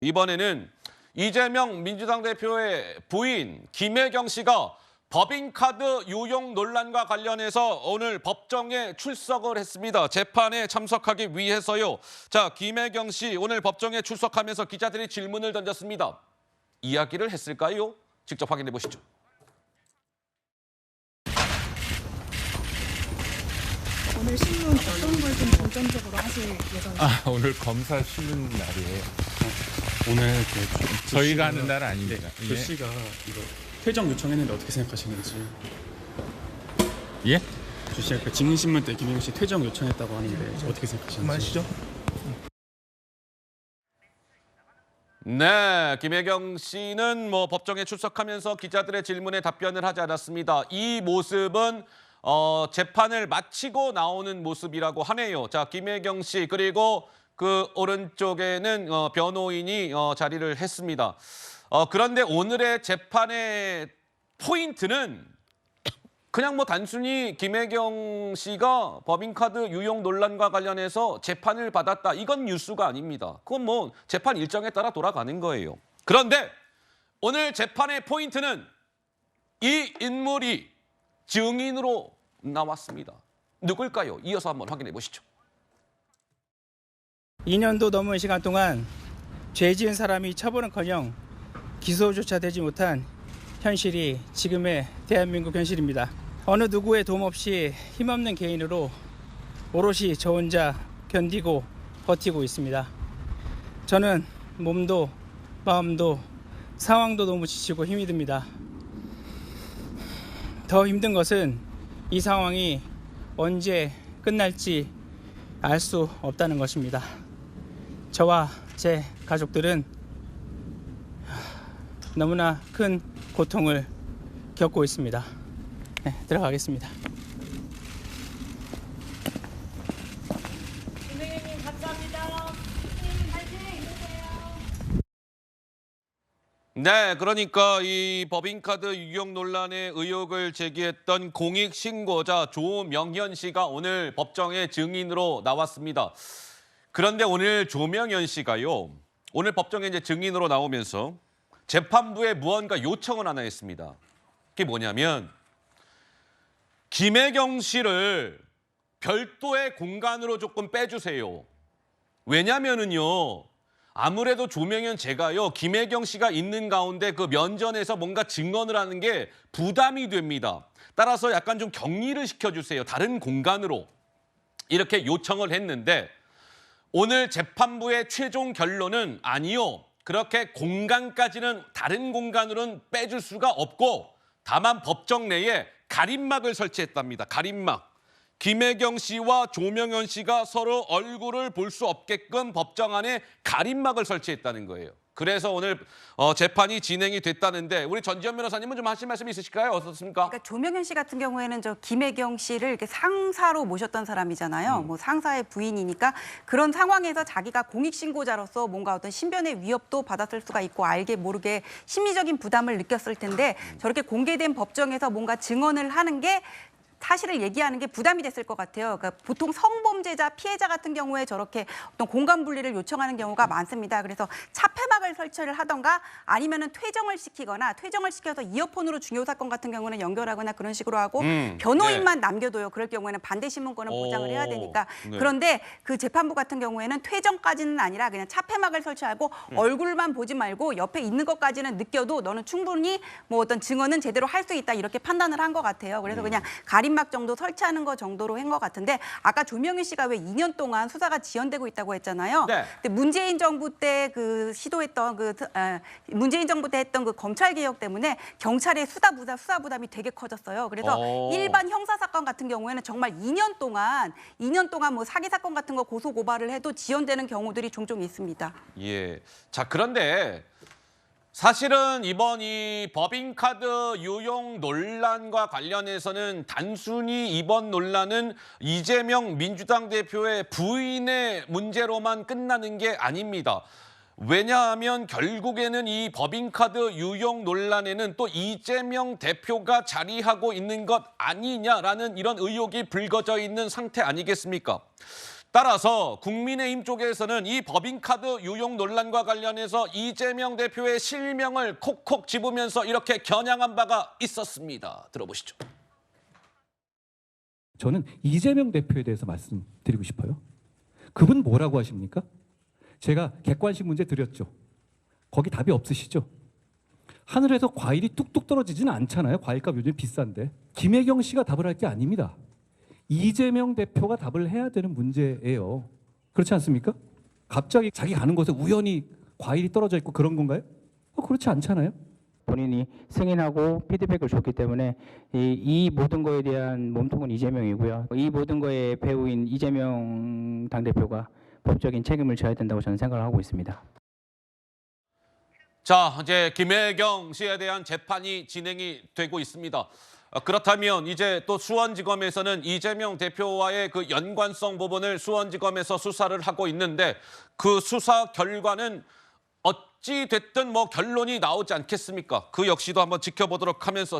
이번에는 이재명 민주당 대표의 부인 김혜경 씨가 법인카드 유용 논란과 관련해서 오늘 법정에 출석을 했습니다. 재판에 참석하기 위해서요. 자, 김혜경 씨 오늘 법정에 출석하면서 기자들이 질문을 던졌습니다. 이야기를 했을까요? 직접 확인해 보시죠. 오늘 신문 어떤 걸 좀 중점적으로 하실 예정이세요? 오늘 검사 쉬는 날이에요. 오늘 저희가 하는 날 아닙니다. 조 씨가 이거 퇴정 요청했는데 어떻게 생각하시는지. 예? 조 씨가 그 증인신문 때 김혜경 씨 퇴정 요청했다고 하는데 어떻게 생각하시는지. 마시죠. 네, 김혜경 씨는 법정에 출석하면서 기자들의 질문에 답변을 하지 않았습니다. 이 모습은 재판을 마치고 나오는 모습이라고 하네요. 자, 김혜경 씨 그리고 그 오른쪽에는 변호인이 자리를 했습니다. 그런데 오늘의 재판의 포인트는 그냥 단순히 김혜경 씨가 법인카드 유용 논란과 관련해서 재판을 받았다. 이건 뉴스가 아닙니다. 그건 재판 일정에 따라 돌아가는 거예요. 그런데 오늘 재판의 포인트는 이 인물이 증인으로 나왔습니다. 누굴까요? 이어서 한번 확인해 보시죠. 2년도 넘은 시간 동안 죄 지은 사람이 처벌은커녕 기소조차 되지 못한 현실이 지금의 대한민국 현실입니다. 어느 누구의 도움 없이 힘없는 개인으로 오롯이 저 혼자 견디고 버티고 있습니다. 저는 몸도 마음도 상황도 너무 지치고 힘이 듭니다. 더 힘든 것은 이 상황이 언제 끝날지 알 수 없다는 것입니다. 저와 제 가족들은 너무나 큰 고통을 겪고 있습니다. 네, 들어가겠습니다. 김혜경님 감사합니다. 김혜경님 파이팅! 힘내세요. 네, 그러니까 이 법인카드 유용 논란의 의혹을 제기했던 공익신고자 조명현 씨가 오늘 법정에 증인으로 나왔습니다. 그런데 오늘 조명현 씨가요, 오늘 법정에 이제 증인으로 나오면서 재판부에 무언가 요청을 하나 했습니다. 그게 뭐냐면 김혜경 씨를 별도의 공간으로 조금 빼주세요. 왜냐면은요, 아무래도 조명현 제가요, 김혜경 씨가 있는 가운데 그 면전에서 뭔가 증언을 하는 게 부담이 됩니다. 따라서 약간 좀 격리를 시켜주세요. 다른 공간으로. 이렇게 요청을 했는데 오늘 재판부의 최종 결론은 아니요. 그렇게 공간까지는 다른 공간으로는 빼줄 수가 없고 다만 법정 내에 가림막을 설치했답니다. 가림막. 김혜경 씨와 조명현 씨가 서로 얼굴을 볼 수 없게끔 법정 안에 가림막을 설치했다는 거예요. 그래서 오늘 재판이 진행이 됐다는데 우리 전지현 변호사님은 좀 하실 말씀 있으실까요? 어떻습니까? 그러니까 조명현 씨 같은 경우에는 저 김혜경 씨를 이렇게 상사로 모셨던 사람이잖아요. 상사의 부인이니까 그런 상황에서 자기가 공익신고자로서 뭔가 어떤 신변의 위협도 받았을 수가 있고 알게 모르게 심리적인 부담을 느꼈을 텐데 저렇게 공개된 법정에서 뭔가 증언을 하는 게 사실을 얘기하는 게 부담이 됐을 것 같아요. 그러니까 보통 성범죄자, 피해자 같은 경우에 저렇게 어떤 공간 분리를 요청하는 경우가 많습니다. 그래서 차폐막을 설치를 하던가 아니면은 퇴정을 시키거나 퇴정을 시켜서 이어폰으로 중요 사건 같은 경우는 연결하거나 그런 식으로 하고 변호인만 남겨둬요. 그럴 경우에는 반대 신문권은 보장을 해야 되니까. 네. 그런데 그 재판부 같은 경우에는 퇴정까지는 아니라 그냥 차폐막을 설치하고 얼굴만 보지 말고 옆에 있는 것까지는 느껴도 너는 충분히 어떤 증언은 제대로 할 수 있다 이렇게 판단을 한 것 같아요. 그래서 그냥 가림막 정도 설치하는 거 정도로 한 것 같은데 아까 조명현 씨가 왜 2년 동안 수사가 지연되고 있다고 했잖아요. 네. 근데 문재인 정부 때 그 시도했던 문재인 정부 때 했던 그 검찰 개혁 때문에 경찰의 수사 부담이 되게 커졌어요. 그래서 일반 형사 사건 같은 경우에는 정말 2년 동안 사기 사건 같은 거 고소 고발을 해도 지연되는 경우들이 종종 있습니다. 예. 자, 그런데 사실은 이번 이 법인카드 유용 논란과 관련해서는 단순히 이번 논란은 이재명 민주당 대표의 부인의 문제로만 끝나는 게 아닙니다. 왜냐하면 결국에는 이 법인카드 유용 논란에는 또 이재명 대표가 자리하고 있는 것 아니냐라는 이런 의혹이 불거져 있는 상태 아니겠습니까? 따라서 국민의힘 쪽에서는 이 법인카드 유용 논란과 관련해서 이재명 대표의 실명을 콕콕 집으면서 이렇게 겨냥한 바가 있었습니다. 들어보시죠. 저는 이재명 대표에 대해서 말씀드리고 싶어요. 그분 뭐라고 하십니까? 제가 객관식 문제 드렸죠. 거기 답이 없으시죠? 하늘에서 과일이 뚝뚝 떨어지지는 않잖아요. 과일값 요즘 비싼데. 김혜경 씨가 답을 할 게 아닙니다. 이재명 대표가 답을 해야 되는 문제예요. 그렇지 않습니까? 갑자기 자기 가는 곳에 우연히 과일이 떨어져 있고 그런 건가요? 그렇지 않잖아요. 본인이 승인하고 피드백을 줬기 때문에 이 모든 거에 대한 몸통은 이재명이고요. 이 모든 거에 배우인 이재명 당대표가 법적인 책임을 져야 된다고 저는 생각을 하고 있습니다. 자, 이제 김혜경 씨에 대한 재판이 진행이 되고 있습니다. 그렇다면 이제 또 수원지검에서는 이재명 대표와의 그 연관성 부분을 수원지검에서 수사를 하고 있는데 그 수사 결과는 어찌 됐든 뭐 결론이 나오지 않겠습니까? 그 역시도 한번 지켜보도록 하면서